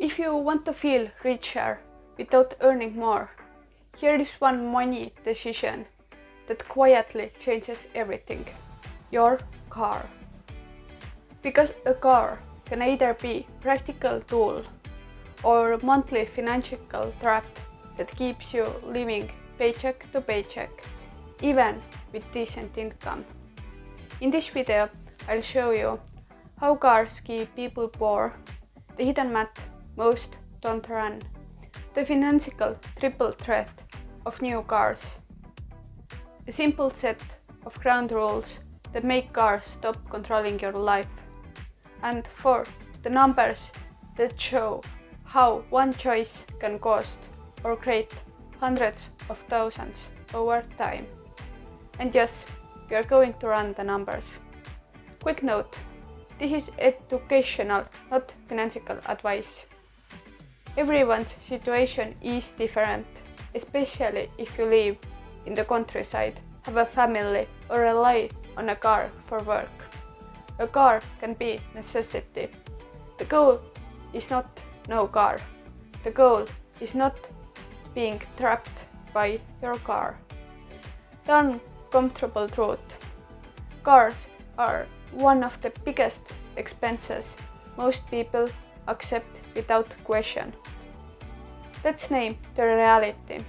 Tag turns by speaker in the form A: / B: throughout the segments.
A: If you want to feel richer without earning more, here is one money decision that quietly changes everything: your car. Because a car can either be a practical tool or a monthly financial trap that keeps you living paycheck to paycheck, even with decent income. In this video, I'll show you how cars keep people poor, the hidden math most don't run, the financial triple threat of new cars, a simple set of ground rules that make cars stop controlling your life, and 4, the numbers that show how one choice can cost or create hundreds of thousands over time. And yes, we are going to run the numbers. Quick note, this is educational, not financial advice. Everyone's situation is different, especially if you live in the countryside, have a family, or rely on a car for work. A car can be a necessity. The goal is not no car. The goal is not being trapped by your car. The uncomfortable truth: cars are one of the biggest expenses most people accept without question. Let's name the reality.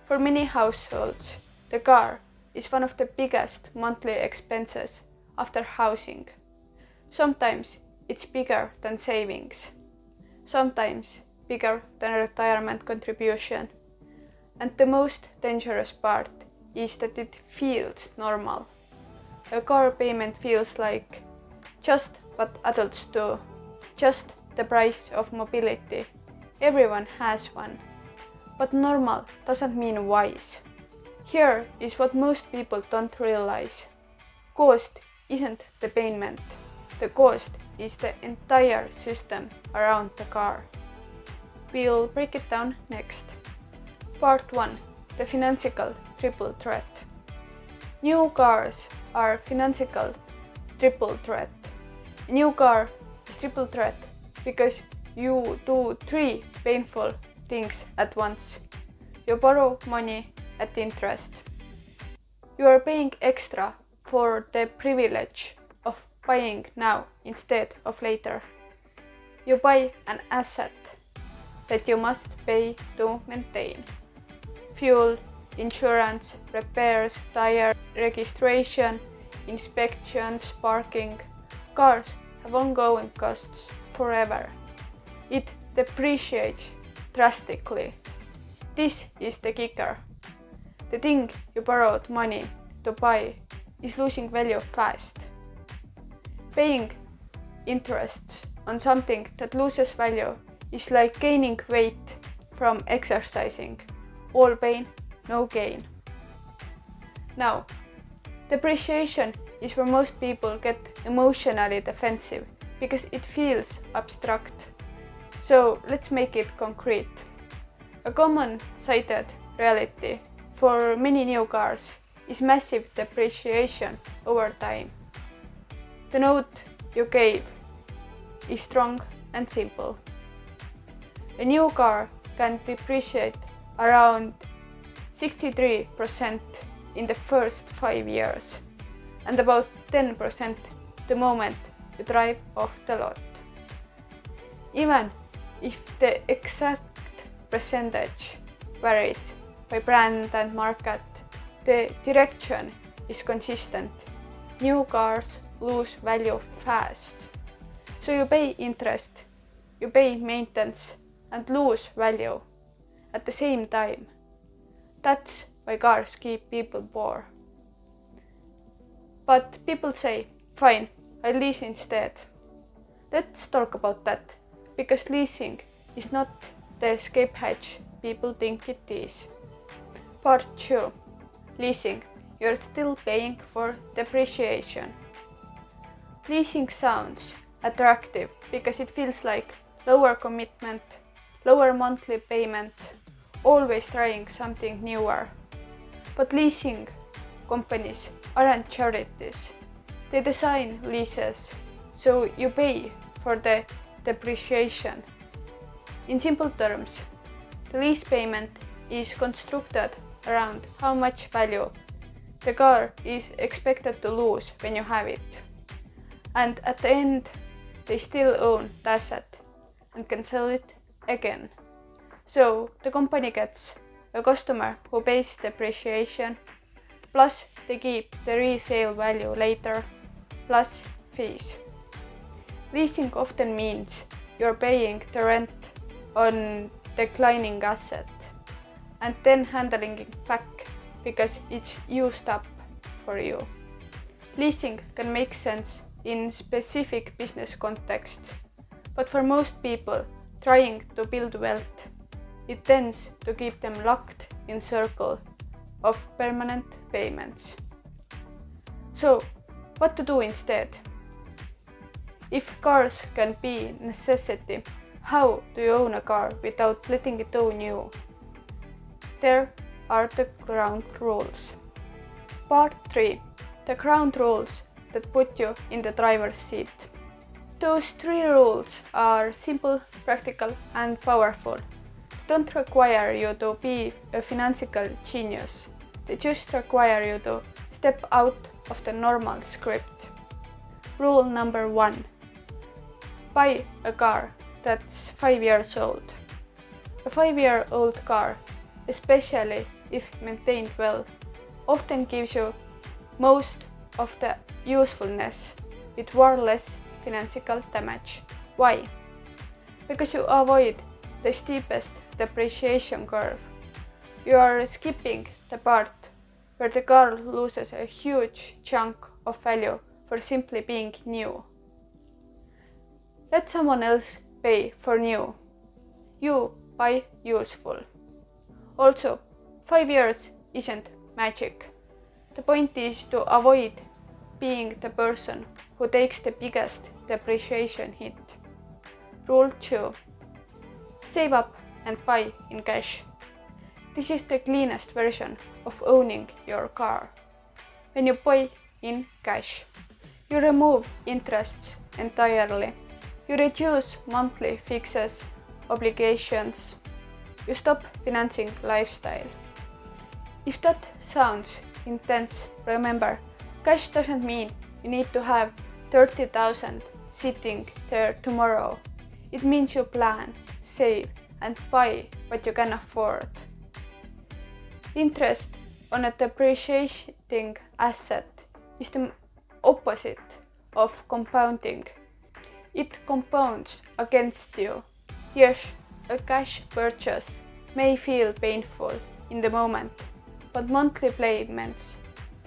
A: For many households, the car is one of the biggest monthly expenses after housing. Sometimes it's bigger than savings, sometimes bigger than retirement contribution. And the most dangerous part is that it feels normal. A car payment feels like just what adults do, just the price of mobility. Everyone has one. But normal doesn't mean wise. Here is what most people don't realize. Cost isn't the payment. The cost is the entire system around the car. We'll break it down next. Part 1. The financial triple threat. New cars are financial triple threat. A new car is triple threat because you do 3 painful things at once. You borrow money at interest. You are paying extra for the privilege of buying now instead of later. You buy an asset that you must pay to maintain. Fuel, insurance, repairs, tire, registration, inspections, parking. Cars have ongoing costs forever. It depreciates drastically. This is the kicker. The thing you borrowed money to buy is losing value fast. Paying interest on something that loses value is like gaining weight from exercising. All pain, no gain. Now, depreciation is where most people get emotionally defensive because it feels abstract. So let's make it concrete. A common cited reality for many new cars is massive depreciation over time. The note you gave is strong and simple. A new car can depreciate around 63% in the first 5 years and about 10% the moment you drive off the lot. Even if the exact percentage varies by brand and market, the direction is consistent. New cars lose value fast. So you pay interest, you pay maintenance and lose value at the same time. That's why cars keep people poor. But people say, fine, I lease instead. Let's talk about that, because leasing is not the escape hatch people think it is. Part 2. Leasing. You're still paying for depreciation. Leasing sounds attractive because it feels like lower commitment, lower monthly payment, always trying something newer. But leasing companies aren't charities. They design leases so you pay for the depreciation. In simple terms, the lease payment is constructed around how much value the car is expected to lose when you have it. And at the end, they still own the asset and can sell it again. So the company gets a customer who pays depreciation, plus they keep the resale value later, plus fees. Leasing often means you're paying the rent on declining asset and then handling it back because it's used up for you. Leasing can make sense in specific business context, but for most people trying to build wealth, it tends to keep them locked in circle of permanent payments. So, what to do instead? If cars can be necessity, how do you own a car without letting it own you? There are the ground rules. Part 3. The ground rules that put you in the driver's seat. Those 3 rules are simple, practical, and powerful. They don't require you to be a financial genius. They just require you to step out of the normal script. Rule number 1. Buy a car that's 5 years old. A 5-year-old car, especially if maintained well, often gives you most of the usefulness with far less financial damage. Why? Because you avoid the steepest depreciation curve. You are skipping the part where the car loses a huge chunk of value for simply being new. Let someone else pay for new. You buy useful. Also, 5 years isn't magic. The point is to avoid being the person who takes the biggest depreciation hit. Rule 2. Save up and buy in cash. This is the cleanest version of owning your car. When you buy in cash, you remove interests entirely. You reduce monthly fixes, obligations. You stop financing lifestyle. If that sounds intense, remember, cash doesn't mean you need to have 30,000 sitting there tomorrow. It means you plan, save, and buy what you can afford. Interest on a depreciating asset is the opposite of compounding. It compounds against you. Yes, a cash purchase may feel painful in the moment, but monthly payments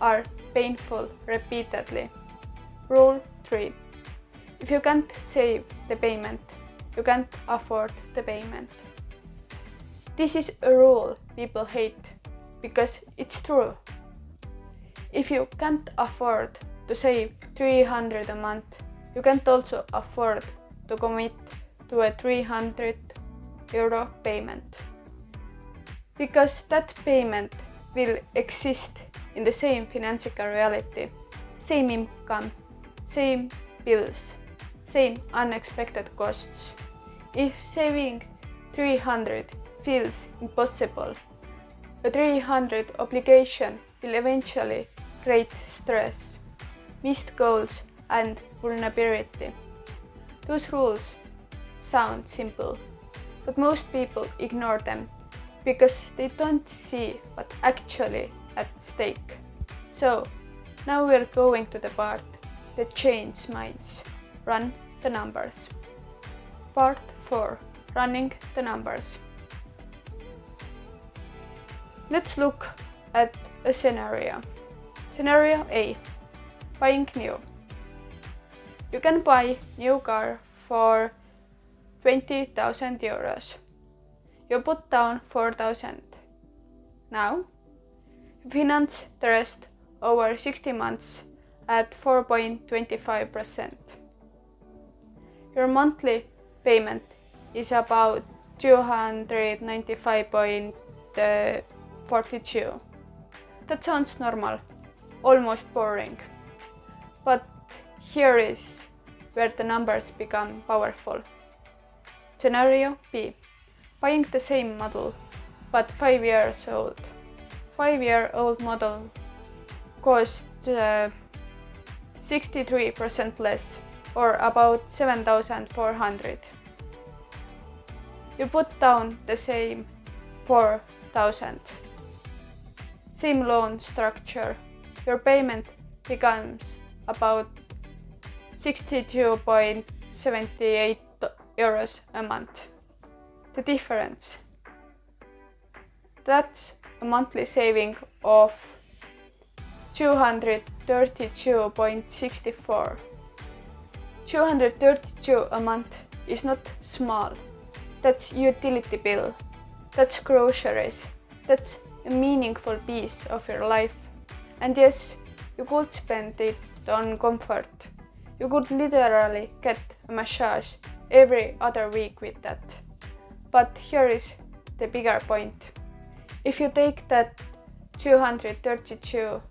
A: are painful repeatedly. Rule 3. If you can't save the payment, you can't afford the payment. This is a rule people hate because it's true. If you can't afford to save 300 a month, you can't also afford to commit to a 300 euro payment. Because that payment will exist in the same financial reality, same income, same bills, same unexpected costs. If saving 300 feels impossible, a 300 obligation will eventually create stress, missed goals, and vulnerability. Those rules sound simple, but most people ignore them because they don't see what's actually at stake. So, now we're going to the part that changes minds. Run the numbers. Part 4. Running the numbers. Let's look at a scenario. Scenario A. Buying new. You can buy new car for 20,000 euros. You put down 4,000. Now, you finance the rest over 60 months at 4.25%. Your monthly payment is about 295.42. That sounds normal, almost boring. But here is where the numbers become powerful. Scenario B. Buying the same model, but 5 years old. 5-year-old model costs 63% less, or about 7,400. You put down the same 4,000. Same loan structure. Your payment becomes about 62.78 euros a month. The difference. That's a monthly saving of 232.64. 232 a month is not small. That's utility bill. That's groceries. That's a meaningful piece of your life. And yes, you could spend it on comfort. You could literally get a massage every other week with that. But here is the bigger point. If you take that 232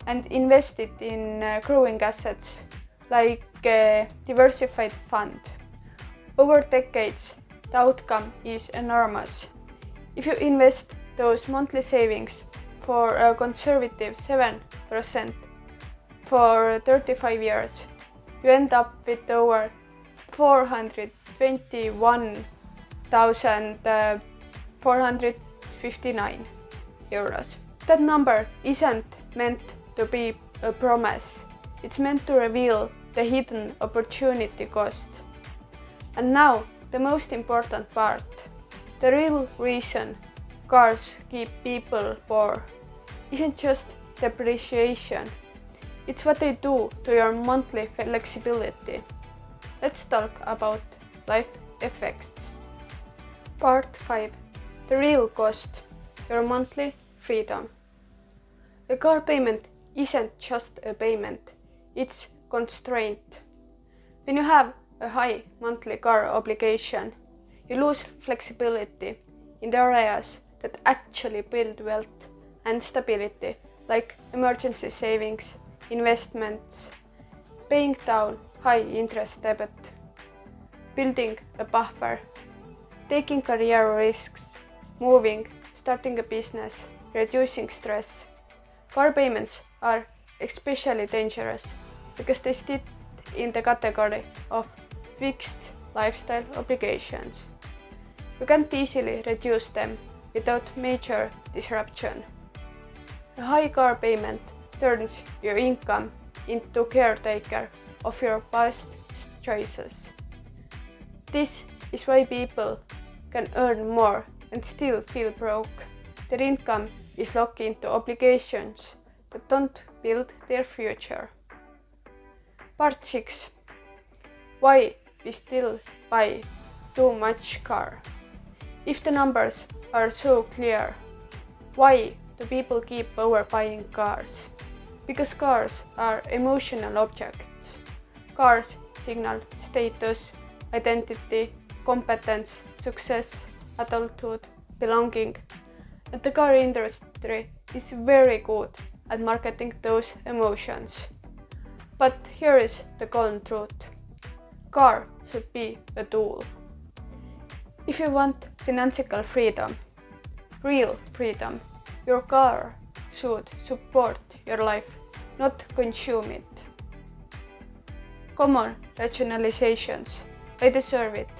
A: and invest it in growing assets like a diversified fund, over decades the outcome is enormous. If you invest those monthly savings for a conservative 7% for 35 years, you end up with over 421,459 euros. That number isn't meant to be a promise. It's meant to reveal the hidden opportunity cost. And now, the most important part. The real reason cars keep people poor isn't just depreciation. It's what they do to your monthly flexibility. Let's talk about life effects. Part 5. The real cost. Your monthly freedom. A car payment isn't just a payment, it's constraint. When you have a high monthly car obligation, you lose flexibility in the areas that actually build wealth and stability, like emergency savings, investments, paying down high interest debt, building a buffer, taking career risks, moving, starting a business, reducing stress. Car payments are especially dangerous because they sit in the category of fixed lifestyle obligations. You can't easily reduce them without major disruption. A high car payment turns your income into caretaker of your past choices. This is why people can earn more and still feel broke. Their income is locked into obligations that don't build their future. Part 6. Why we still buy too much car. If the numbers are so clear, why do people keep overbuying cars? Because cars are emotional objects. Cars signal status, identity, competence, success, adulthood, belonging. And the car industry is very good at marketing those emotions. But here is the cold truth. Car should be a tool. If you want financial freedom, real freedom, your car should support your life, not consume it. Common rationalizations. I deserve it.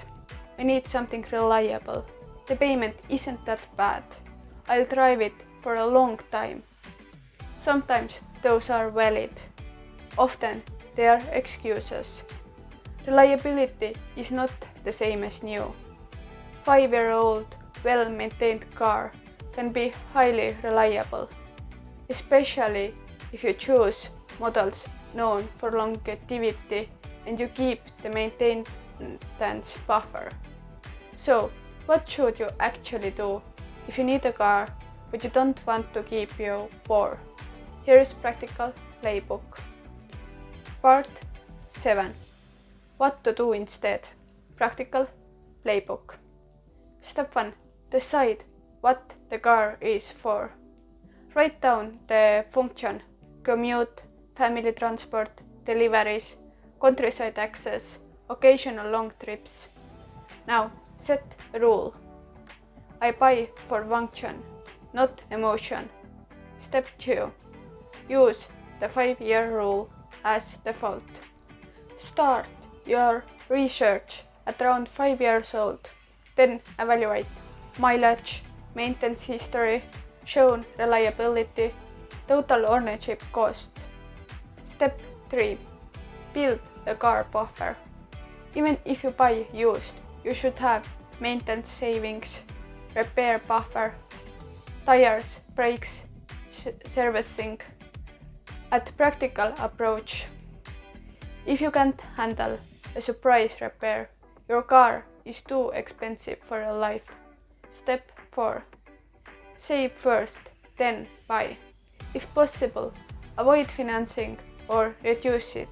A: I need something reliable. The payment isn't that bad. I'll drive it for a long time. Sometimes those are valid. Often they are excuses. Reliability is not the same as new. 5-year-old, well-maintained car can be highly reliable, especially if you choose models known for longevity and you keep the maintenance buffer. So, what should you actually do if you need a car but you don't want to keep you poor? Here is practical playbook. Part 7. What to do instead. Practical playbook. Step 1. Decide what the car is for. Write down the function, commute, family transport, deliveries, countryside access, occasional long trips. Now, set a rule. I buy for function, not emotion. Step 2. Use the 5-year rule as default. Start your research at around 5 years old. Then evaluate mileage, maintenance history, shown reliability, total ownership cost. Step 3. Build a car buffer. Even if you buy used, you should have maintenance savings, repair buffer, tires, brakes, servicing. At practical approach. If you can't handle a surprise repair, your car is too expensive for your life. Step 4. Save first, then buy. If possible, avoid financing or reduce it.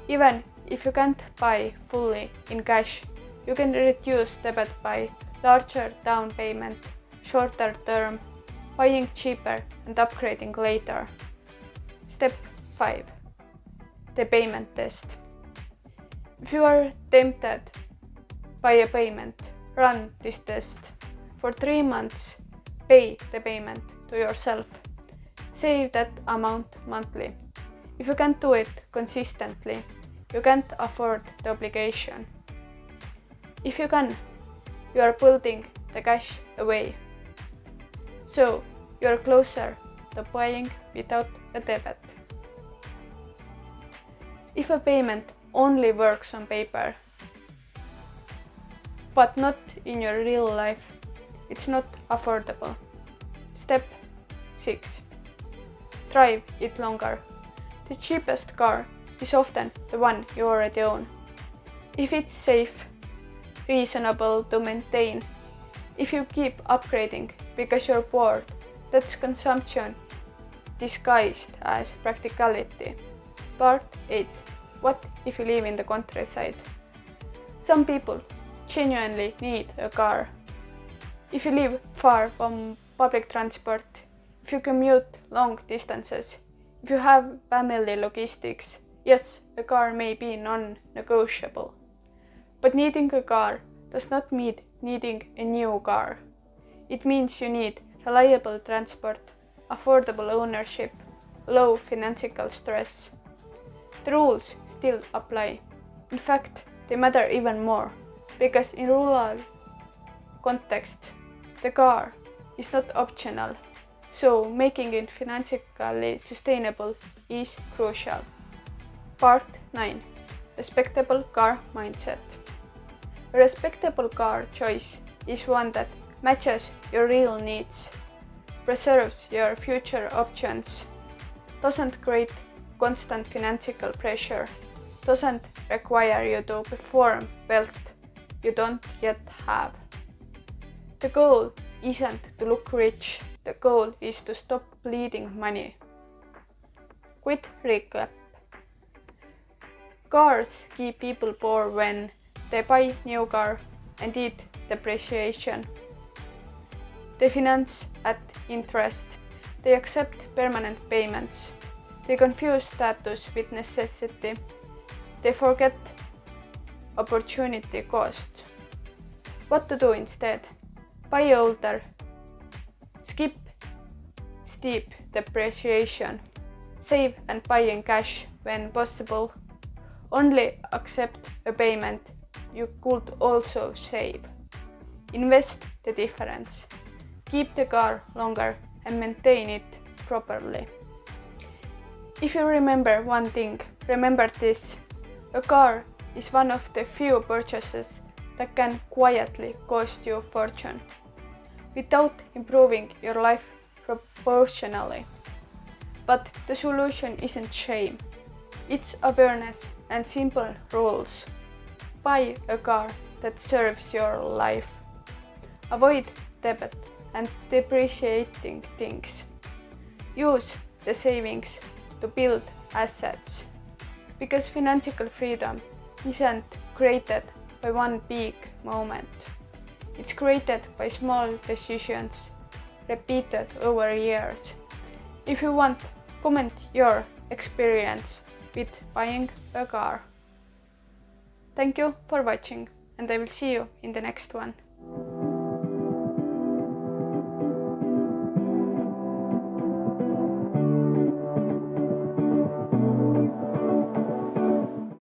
A: Even if you can't buy fully in cash, you can reduce debt by larger down payment, shorter term, buying cheaper and upgrading later. Step 5. The payment test. If you are tempted by a payment, run this test. For 3 months, pay the payment to yourself. Save that amount monthly. If you can't do it consistently, you can't afford the obligation. If you can, you are putting the cash away. So you are closer to buying without a debt. If a payment only works on paper, but not in your real life, it's not affordable. Step 6. Drive it longer. The cheapest car is often the one you already own. If it's safe, reasonable to maintain, if you keep upgrading because you're bored, that's consumption disguised as practicality. Part 8. What if you live in the countryside? Some people genuinely need a car. If you live far from public transport, if you commute long distances, if you have family logistics, yes, a car may be non-negotiable. But needing a car does not mean needing a new car. It means you need reliable transport, affordable ownership, low financial stress. The rules still apply. In fact, they matter even more, because in rural context, the car is not optional, so making it financially sustainable is crucial. Part 9. Respectable car mindset. A respectable car choice is one that matches your real needs, preserves your future options, doesn't create constant financial pressure, doesn't require you to perform wealth you don't yet have. The goal isn't to look rich, the goal is to stop bleeding money. Quick recap. Cars keep people poor when they buy new car and eat depreciation. They finance at interest. They accept permanent payments. They confuse status with necessity. They forget opportunity cost. What to do instead? Buy older. Skip steep depreciation. Save and buy in cash when possible. Only accept a payment you could also save. Invest the difference. Keep the car longer and maintain it properly. If you remember one thing, remember this. A car is one of the few purchases that can quietly cost you a fortune, without improving your life proportionally. But the solution isn't shame. It's awareness and simple rules. Buy a car that serves your life. Avoid debt and depreciating things. Use the savings to build assets. Because financial freedom isn't created by one big moment. It's created by small decisions repeated over years. If you want, comment your experience with buying a car. Thank you for watching, and I will see you in the next one.